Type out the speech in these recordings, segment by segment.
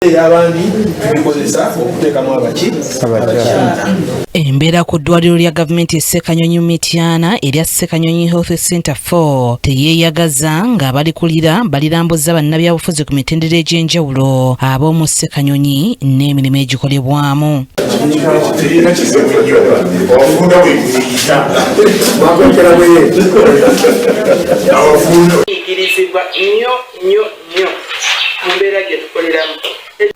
Abandi tubikozesa okuteekamu abaki embeera ku ddwaliro lya gavumenti e Ssekanyonyi Mityana erya Ssekanyonyi Health Center 4 teyeeyagaza ng'abalikulira balirambuza bannabyabufuzi ku mitendera egy'enjawulo ab'omu Ssekanyonyi n'emirimu egikolebwamu.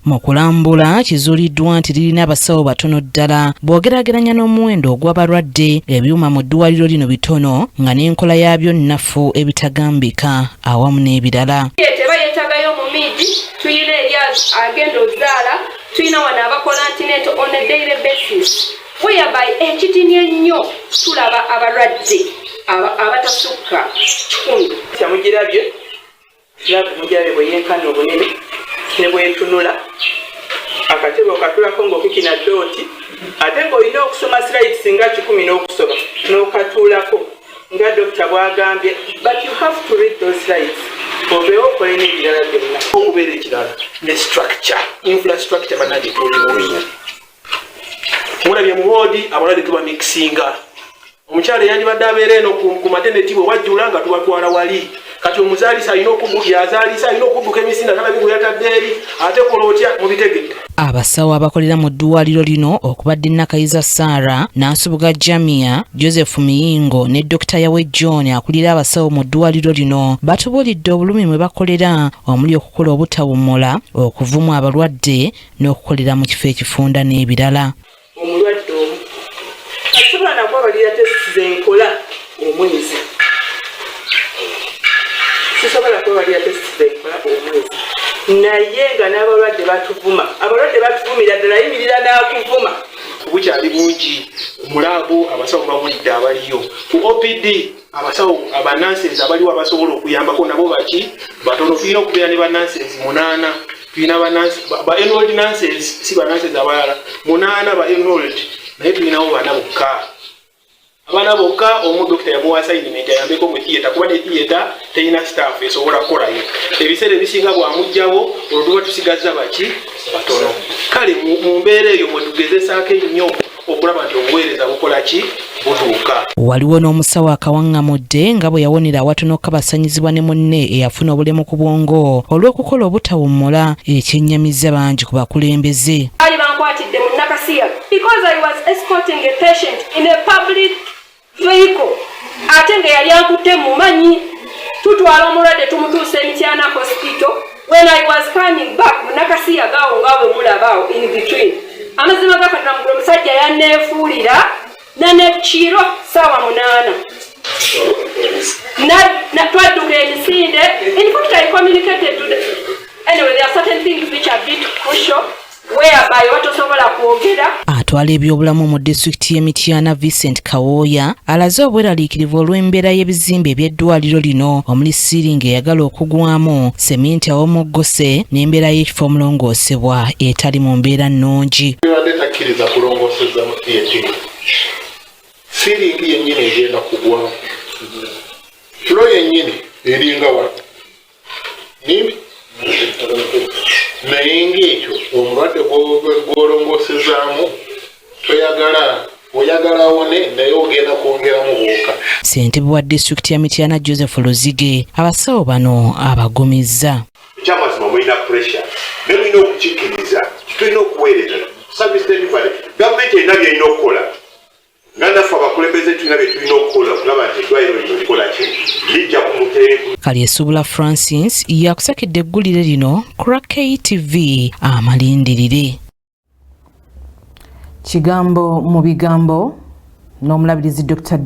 Mu kulambula kizuuliddwa nti lirina abasawo batono ddala bw'ogeraageranya n'omuwendo ogw'abalwadde. Ebyuma mu ddwaliro lino bitono nga n'enkola yaabyo nnafu ebitagambika awamu n'ebirala. Teba yeetagayo mu midi tuyina eri agenda ozaala tuyina wano abakola antineeto on a daily basis whereby ekitini ennyo tulaba abalwadde abatasukka kitundu kyamugirabye bwe yenkana obunene ne bwentunula akatebe okatulako ng'okukina dooti ate ng'olina okusoma slides nga 10 n'okusoba n'okatuulako nga dokita bw'agambye, but you have to read those slides obeewo okole n'ebirala byonna okubeera ekirala ne structure infrastructure bannange tulimuyo mulabye mu woodi abalwadde tuba mixinga omukyala eyandibadde abeera eno ku maternity bwe wajjula nga tubatwala wali kati omuzaalisa alina yazaalisa alina okudduka emisinde talabiko yatadde eri ate kola otya mubitegedde. Abasawo abakolera mu ddwaliro lino okubadde Nakayiza Sarah, Nansubuga Jamia, Joseph Miyingo ne Dr. Yawe John akulira abasawo mu ddwaliro lino batubuulidde obulumi mwe bakolera omuli okukola obutawummula, okuvumu abalwadde n'okukolera mu kifo ekifunda n'ebirala. Omulwadde omu asobola nakwabalira tesiti zenkola omwezi sisobola kwebalira tesiti zenkola omwezi naye nga n'abalwadde batuvuma abalwadde batuvumira ddala yimirira n'akuvuma bukyali bungi mulaabo abasawo bawulidde abaliyo ku OPD abasawo abananses abaliwo abasobola okuyambako nabo baki batono. Tulina okubeera ne bananses 8 tulina ba enrolled nanses si bananses abalala 8 ba enrolled naye tulinawo bana bokka abana bokka omu dokita yamuwa assignment ayambeko mu theater kuba ne theater teyina staff esobola kukolayo ebiseera ebisinga bwamugjawo olwo tusigaza baki batono. Kale mu mbeera eyo mwe tugezesaako ennyo okulaba nti obuweereza bukola ki butuuka. Waliwo n'omusawo akawaŋŋamudde nga bwe yawonera awatono kabasanyizibwa ne munne eyafuna obulemu ku bwongo olw'okukola obutawummula ekyennyamiza bangi ku bakulembeze. Ali bankwatidde mu Nakasiya because I was escorting a patient in a public vehicle ate nga yali akutte mumanyi tutwala omulwadde tumutuusa Mityana hospital. When I was coming back mu Nakasiya gaawo nga bwe mulabaawo in between amazima gakatula mugulu omusajja yanneefuulira nanekiro sawa 8 twadduka emisinde. In fact I communicated to anyway there are certain things which are a bit crucial whereby watosobola kwogera. Atwala ebyobulamu mu disitulikiti y'e Mityana Vincent Kawooya alaze obweraliikirivu olw'embeera y'ebizimbe eby'eddwaliro lino omuli siiringi eyagala okugwamu, seminti awomuggose n'embeera y'ekifo omulongoosebwa etali mu mbeera nnungi. Takkiriza kulongooseza mu theatre siiringi yennyini egenda kugwamu flo yennyini eringa wano naye ng'ekyo omulwadde gw'olongoosezaamu oyagala awone naye ogenda kwongeramu bwoka. Ssentebe wa disitulikiti ya Mityana Joseph Luzige abasawo bano abagumizza. Ekyamazima mulina pressure ne mulina okukikkiriza tulina okuweereza service delivery gavumenti erina byerina okukola nga naffe abakulembeze tulina bye tulina okukola okulaba nti eddwaliro lino likola ki lijja ku muteeko. Kalyesuubula Francis yakusakidde eggulire lino ku KTV amalindirire. Kigambo mu bigambo n'omulabirizi Dr.